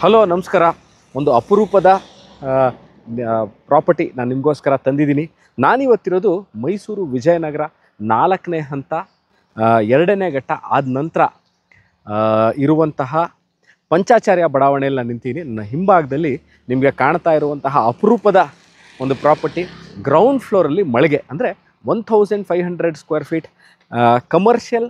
Hello ನಮಸ್ಕಾರ. ಒಂದು ಅಪರೂಪದ ಪ್ರಾಪರ್ಟಿ ನಾನು ನಿಮಗೋಸ್ಕರ ತಂದಿದ್ದೀನಿ. ನಾನಿವತ್ತಿರೋದು ಮೈಸೂರು ವಿಜಯನಗರ 4ನೇ ಹಂತ 2ನೇ ಘಟ್ಟ ಆದ ನಂತರ ಇರುವಂತಹ ಪಂಚಾಚಾರ್ಯ ಬಡಾವಣೆಯಲ್ಲಿ ನಾನು ನಿಂತೀನಿ. ನನ್ನ ಹಿಂಭಾಗದಲ್ಲಿ ನಿಮಗೆ ಕಾಣ್ತಾ ಇರುವಂತಹ ಅಪರೂಪದ ಒಂದು ಪ್ರಾಪರ್ಟಿ ಗ್ರೌಂಡ್ ಫ್ಲೋರಲ್ಲಿ ಮಳಿಗೆ ಅಂದರೆ 1500 square feet commercial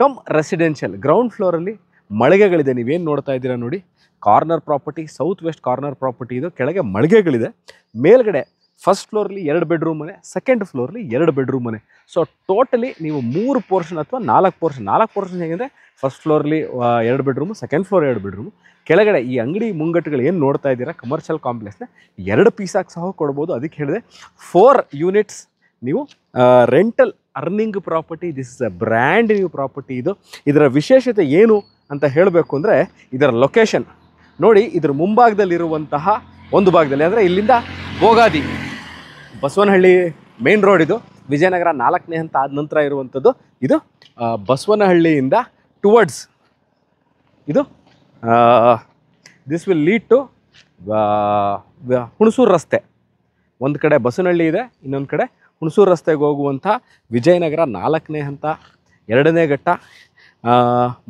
cum residential ground ಫ್ಲೋರಲ್ಲಿ ಮಳಿಗೆಗಳಿದೆ. ನೀವೇನು ನೋಡ್ತಾ ಇದ್ದೀರಾ ನೋಡಿ, corner property, south west corner property ಇದು. ಕೆಳಗೆ ಮಳಿಗೆಗಳಿದೆ. ಮೇಲ್ಗಡೆ ಫಸ್ಟ್ ಫ್ಲೋರ್ಲಿ 2 ಬೆಡ್ರೂಮ್ ಮನೆ, ಸೆಕೆಂಡ್ ಫ್ಲೋರ್ಲಿ 2 ಬೆಡ್ರೂಮ್ ಮನೆ. ಸೊ ಟೋಟಲಿ ನೀವು 3 ಪೋರ್ಷನ್ ಅಥವಾ 4 ಪೋರ್ಷನ್ ಹೇಗೆಂದರೆ ಫಸ್ಟ್ ಫ್ಲೋರ್ಲಿ 2 ಬೆಡ್ರೂಮು, ಸೆಕೆಂಡ್ ಫ್ಲೋರ್ 2 ಬೆಡ್ರೂಮು. ಕೆಳಗಡೆ ಈ ಅಂಗಡಿ ಮುಂಗಟ್ಟುಗಳು ಏನು ನೋಡ್ತಾ ಇದ್ದೀರಾ ಕಮರ್ಷಿಯಲ್ ಕಾಂಪ್ಲೆಕ್ಸ್ನ 2 ಪೀಸಾಗಿ ಸಹ ಕೊಡ್ಬೋದು. ಅದಕ್ಕೆ ಹೇಳಿದೆ 4 ಯೂನಿಟ್ಸ್ ನೀವು rental earning property. This is a brand new property. ಇದರ ವಿಶೇಷತೆ ಏನು ಅಂತ ಹೇಳಬೇಕು ಅಂದರೆ ಇದರ ಲೊಕೇಶನ್ ನೋಡಿ. ಇದರ ಮುಂಭಾಗದಲ್ಲಿರುವಂತಹ ಒಂದು ಭಾಗದಲ್ಲಿ ಅಂದರೆ ಇಲ್ಲಿಂದ ಬೋಗಾದಿ ಬಸವನಹಳ್ಳಿ ಮೇನ್ ರೋಡ್, ಇದು ವಿಜಯನಗರ 4ನೇ ಹಂತ ಆದ ನಂತರ ಇರುವಂಥದ್ದು. ಇದು ಬಸವನಹಳ್ಳಿಯಿಂದ ಟುವರ್ಡ್ಸ್ ಇದು this will lead to Hunsur ರಸ್ತೆ. ಒಂದು ಕಡೆ ಬಸವನಹಳ್ಳಿ ಇದೆ, ಇನ್ನೊಂದು ಕಡೆ ಹುಣಸೂರು ರಸ್ತೆಗೆ ಹೋಗುವಂಥ ವಿಜಯನಗರ 4ನೇ ಹಂತ 2ನೇ ಘಟ್ಟ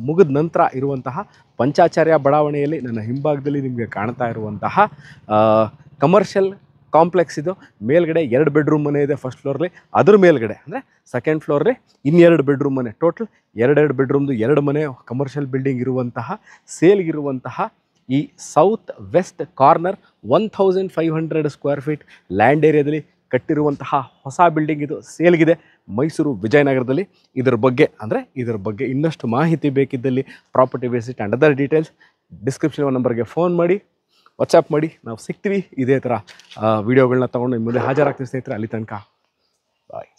ಮುಗಿದ ನಂತರ ಇರುವಂತಹ ಪಂಚಾಚಾರ್ಯ ಬಡಾವಣೆಯಲ್ಲಿ ನನ್ನ ಹಿಂಭಾಗದಲ್ಲಿ ನಿಮಗೆ ಕಾಣ್ತಾ ಇರುವಂತಹ ಕಮರ್ಷಿಯಲ್ ಕಾಂಪ್ಲೆಕ್ಸ್ ಇದು. ಮೇಲ್ಗಡೆ 2 ಬೆಡ್ರೂಮ್ ಮನೆ ಇದೆ ಫಸ್ಟ್ ಫ್ಲೋರ್ಲಿ. ಅದ್ರ ಮೇಲ್ಗಡೆ ಅಂದರೆ ಸೆಕೆಂಡ್ ಫ್ಲೋರ್ಲಿ 2 ಬೆಡ್ರೂಮ್ ಮನೆ. ಟೋಟಲ್ 2 ಬೆಡ್ರೂಮ್ದು 2 ಮನೆ ಕಮರ್ಷಿಯಲ್ ಬಿಲ್ಡಿಂಗ್ ಇರುವಂತಹ ಸೇಲ್ಗಿರುವಂತಹ ಈ south west corner 1500 square feet land ಏರಿಯಾದಲ್ಲಿ ಕಟ್ಟಿರುವಂತಹ ಹೊಸ ಬಿಲ್ಡಿಂಗ್ ಇದು ಸೇಲ್ಗಿದೆ ಮೈಸೂರು ವಿಜಯನಗರದಲ್ಲಿ. ಇದರ ಬಗ್ಗೆ ಇನ್ನಷ್ಟು ಮಾಹಿತಿ ಬೇಕಿದ್ದಲ್ಲಿ property visit and other details description ನಂಬರ್ಗೆ ಫೋನ್ ಮಾಡಿ, ವಾಟ್ಸಪ್ ಮಾಡಿ, ನಾವು ಸಿಗ್ತೀವಿ. ಇದೇ ಥರ ವೀಡಿಯೋಗಳನ್ನ ತೊಗೊಂಡು ನಿಮ್ಮ ಮುಂದೆ ಹಾಜರಾಗ್ತೀವಿ ಸ್ನೇಹಿತರೆ. ಅಲ್ಲಿ ತನಕ ಬಾಯ್.